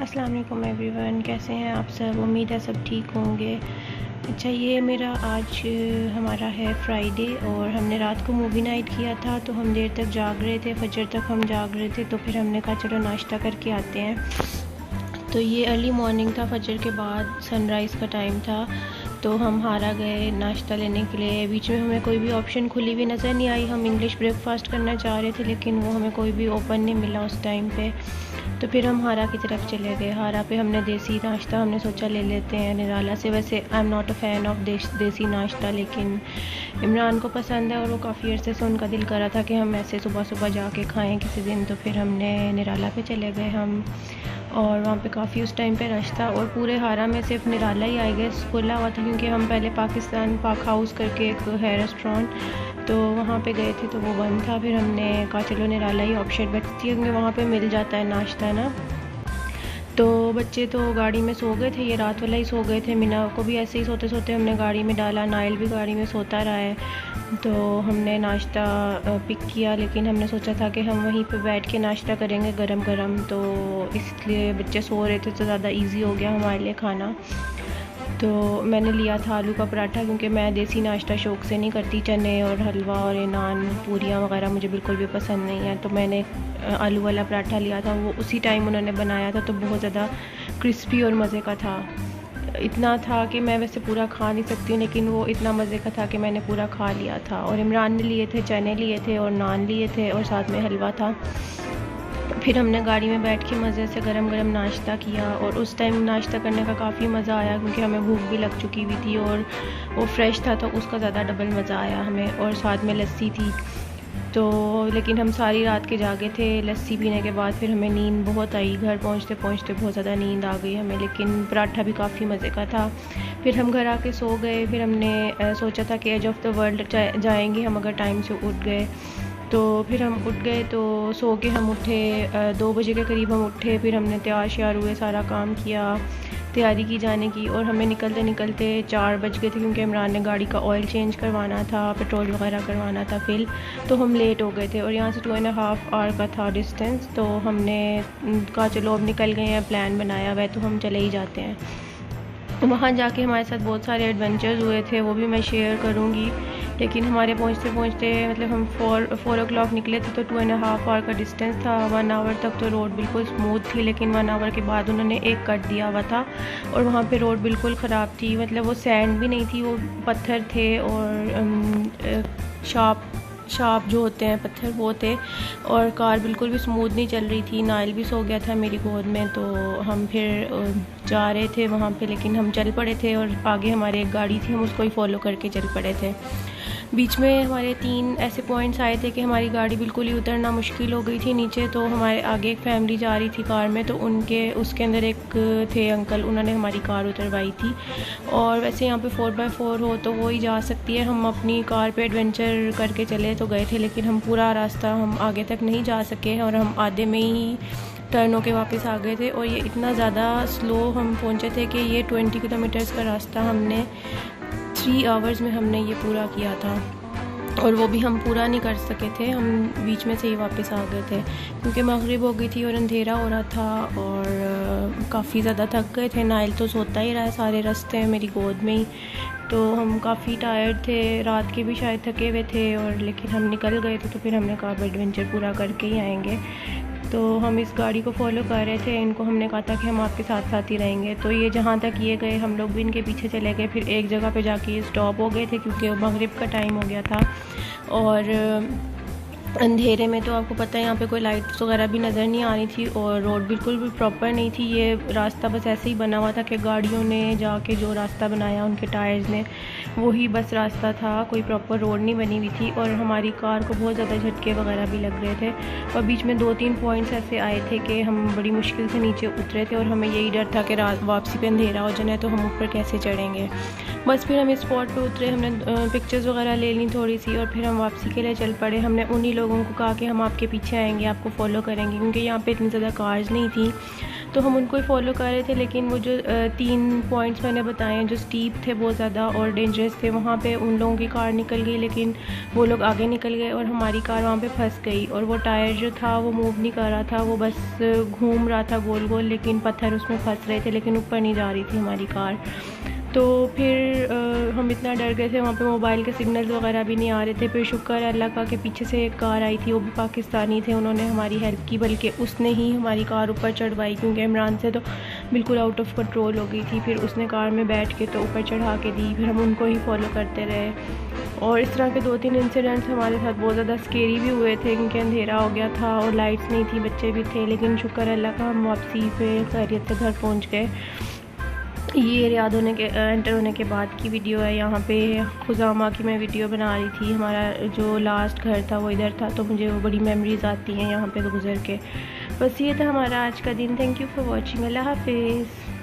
अस्सलाम वालेकुम एवरीवन, कैसे हैं आप सब। उम्मीद है सब ठीक होंगे। अच्छा, ये मेरा आज हमारा है फ्राइडे और हमने रात को मूवी नाइट किया था, तो हम देर तक जाग रहे थे, फजर तक हम जाग रहे थे। तो फिर हमने कहा चलो नाश्ता करके आते हैं। तो ये अर्ली मॉर्निंग था, फजर के बाद सनराइज़ का टाइम था। तो हम हारा गए नाश्ता लेने के लिए। बीच में हमें कोई भी ऑप्शन खुली हुई नज़र नहीं आई। हम इंग्लिश ब्रेकफास्ट करना चाह रहे थे, लेकिन वो हमें कोई भी ओपन नहीं मिला उस टाइम पे। तो फिर हम हारा की तरफ चले गए। हारा पे हमने देसी नाश्ता हमने सोचा ले लेते हैं निराला से। वैसे I am not a fan of देसी नाश्ता, लेकिन इमरान को पसंद है और वो काफ़ी अर्से से उनका दिल कर रहा था कि हम ऐसे सुबह सुबह जाके खाएं किसी दिन। तो फिर हमने निराला पे चले गए हम, और वहाँ पे काफ़ी उस टाइम पे रश था। और पूरे हारा में सिर्फ निराला ही आई गेस खुला हुआ था, क्योंकि हम पहले पाकिस्तान पाक हाउस करके एक है रेस्टोरेंट, तो वहाँ पे गए थे तो वो बंद था। फिर हमने कहा चलो निराला ही ऑप्शन बचती है, क्योंकि वहाँ पे मिल जाता है नाश्ता ना। तो बच्चे तो गाड़ी में सो गए थे, ये रात वाला ही सो गए थे। मीना को भी ऐसे ही सोते सोते हमने गाड़ी में डाला, नाइल भी गाड़ी में सोता रहा है। तो हमने नाश्ता पिक किया, लेकिन हमने सोचा था कि हम वहीं पे बैठ के नाश्ता करेंगे गरम गरम, तो इसलिए बच्चे सो रहे थे तो ज़्यादा इजी हो गया हमारे लिए खाना। तो मैंने लिया था आलू का पराठा, क्योंकि मैं देसी नाश्ता शौक़ से नहीं करती। चने और हलवा और ये नान पूरियाँ वगैरह मुझे बिल्कुल भी पसंद नहीं है। तो मैंने आलू वाला पराठा लिया था, वो उसी टाइम उन्होंने बनाया था, तो बहुत ज़्यादा क्रिस्पी और मज़े का था। इतना था कि मैं वैसे पूरा खा नहीं सकती हूँ, लेकिन वो इतना मज़े का था कि मैंने पूरा खा लिया था। और इमरान ने लिए थे चने लिए थे और नान लिए थे और साथ में हलवा था। फिर हमने गाड़ी में बैठ के मज़े से गरम गरम नाश्ता किया, और उस टाइम नाश्ता करने का काफ़ी मज़ा आया, क्योंकि हमें भूख भी लग चुकी हुई थी और वो फ्रेश था, तो उसका ज़्यादा डबल मज़ा आया हमें। और साथ में लस्सी थी। तो लेकिन हम सारी रात के जागे थे। लस्सी पीने के बाद फिर हमें नींद बहुत आई, घर पहुंचते पहुंचते बहुत ज़्यादा नींद आ गई हमें, लेकिन पराठा भी काफ़ी मज़े का था। फिर हम घर आके सो गए। फिर हमने सोचा था कि एज ऑफ द वर्ल्ड जाएंगे हम अगर टाइम से उठ गए। तो फिर हम उठ गए, तो सो के हम उठे 2 बजे के करीब हम उठे। फिर हमने तैयार श्यार हुए, सारा काम किया, तैयारी की जाने की। और हमें निकलते निकलते 4 बज गए थे, क्योंकि इमरान ने गाड़ी का ऑयल चेंज करवाना था, पेट्रोल वगैरह करवाना था फिल। तो हम लेट हो गए थे, और यहाँ से 2.5 आवर का था डिस्टेंस। तो हमने कहा चलो अब निकल गए हैं, प्लान बनाया हुआ है तो हम चले ही जाते हैं। वहाँ जाके हमारे साथ बहुत सारे एडवेंचर्स हुए थे, वो भी मैं शेयर करूँगी। लेकिन हमारे पहुँचते पहुँचते मतलब हम 4 o'clock निकले थे, तो 2.5 आवर का डिस्टेंस था। 1 आवर तक तो रोड बिल्कुल स्मूथ थी, लेकिन 1 आवर के बाद उन्होंने एक कट दिया हुआ था, और वहाँ पे रोड बिल्कुल ख़राब थी। मतलब वो सैंड भी नहीं थी, वो पत्थर थे, और शार्प जो होते हैं पत्थर वो थे। और कार बिल्कुल भी स्मूथ नहीं चल रही थी। नाइल भी सो गया था मेरी गोद में। तो हम फिर जा रहे थे वहाँ पे, लेकिन हम चल पड़े थे, और आगे हमारे एक गाड़ी थी, हम उसको ही फॉलो करके चल पड़े थे। बीच में हमारे 3 ऐसे पॉइंट्स आए थे कि हमारी गाड़ी बिल्कुल ही उतरना मुश्किल हो गई थी नीचे। तो हमारे आगे एक फैमिली जा रही थी कार में, तो उसके अंदर एक थे अंकल, उन्होंने हमारी कार उतरवाई थी। और वैसे यहाँ पे 4x4 हो तो वो ही जा सकती है। हम अपनी कार पे एडवेंचर करके चले तो गए थे, लेकिन हम पूरा रास्ता हम आगे तक नहीं जा सके, और हम आधे में ही टर्न होके वापस आ गए थे। और ये इतना ज़्यादा स्लो हम पहुँचे थे कि ये 20 किलोमीटर्स का रास्ता हमने 3 आवर्स में हमने ये पूरा किया था, और वो भी हम पूरा नहीं कर सके थे। हम बीच में से ही वापस आ गए थे, क्योंकि मगरिब हो गई थी और अंधेरा हो रहा था, और काफ़ी ज़्यादा थक गए थे। नाइल तो सोता ही रहा है सारे रास्ते मेरी गोद में ही। तो हम काफ़ी टायर्ड थे, रात के भी शायद थके हुए थे, और लेकिन हम निकल गए थे। तो फिर हमने कहा एडवेंचर पूरा करके ही आएंगे। तो हम इस गाड़ी को फॉलो कर रहे थे, इनको हमने कहा था कि हम आपके साथ साथ ही रहेंगे। तो ये जहाँ तक ये गए, हम लोग भी इनके पीछे चले गए। फिर एक जगह पे जाके ये स्टॉप हो गए थे, क्योंकि मगरिब का टाइम हो गया था, और अंधेरे में तो आपको पता है यहाँ पे कोई लाइट्स वगैरह भी नज़र नहीं आ रही थी, और रोड बिल्कुल भी प्रॉपर नहीं थी। ये रास्ता बस ऐसे ही बना हुआ था कि गाड़ियों ने जाके जो रास्ता बनाया उनके टायर्स ने, वही बस रास्ता था, कोई प्रॉपर रोड नहीं बनी हुई थी। और हमारी कार को बहुत ज़्यादा झटके वगैरह भी लग रहे थे, और बीच में 2-3 पॉइंट्स ऐसे आए थे कि हम बड़ी मुश्किल से नीचे उतरे थे, और हमें यही डर था कि रात वापसी पे अंधेरा हो जाए तो हम ऊपर कैसे चढ़ेंगे। बस फिर हम इस स्पॉट पे उतरे, हमने पिक्चर्स वगैरह ले ली थोड़ी सी, और फिर हम वापसी के लिए चल पड़े। हमने उन्हीं लोगों को कहा कि हम आपके पीछे आएंगे, आपको फॉलो करेंगे, क्योंकि यहाँ पे इतनी ज़्यादा कार्स नहीं थी। तो हम उनको ही फॉलो कर रहे थे, लेकिन वो जो 3 पॉइंट्स मैंने बताए हैं जो स्टीप थे बहुत ज़्यादा और डेंजरस थे, वहाँ पे उन लोगों की कार निकल गई, लेकिन वो लोग आगे निकल गए और हमारी कार वहाँ पे फंस गई। और वो टायर जो था वो मूव नहीं कर रहा था, वो बस घूम रहा था गोल गोल, लेकिन पत्थर उसमें फंस रहे थे, लेकिन ऊपर नहीं जा रही थी हमारी कार। तो फिर हम इतना डर गए थे, वहाँ पे मोबाइल के सिग्नल्स वगैरह भी नहीं आ रहे थे। फिर शुक्र है अल्लाह का कि पीछे से एक कार आई थी, वो भी पाकिस्तानी थे, उन्होंने हमारी हेल्प की, बल्कि उसने ही हमारी कार ऊपर चढ़वाई, क्योंकि इमरान से तो बिल्कुल आउट ऑफ कंट्रोल हो गई थी। फिर उसने कार में बैठ के तो ऊपर चढ़ा के दी, फिर हम उनको ही फॉलो करते रहे। और इस तरह के 2-3 इंसिडेंट्स हमारे साथ बहुत ज़्यादा स्केरी भी हुए थे, क्योंकि अंधेरा हो गया था और लाइट्स नहीं थी, बच्चे भी थे, लेकिन शुक्र अल्लाह का हम वापसी पे खैरियत से घर पहुँच गए। ये रियाद होने के एंटर होने के बाद की वीडियो है। यहाँ पे खुजामा की मैं वीडियो बना रही थी, हमारा जो लास्ट घर था वो इधर था, तो मुझे वो बड़ी मेमोरीज़ आती हैं यहाँ पे गुज़र के। बस ये था हमारा आज का दिन। Thank you for watching. Allah हाफिज़।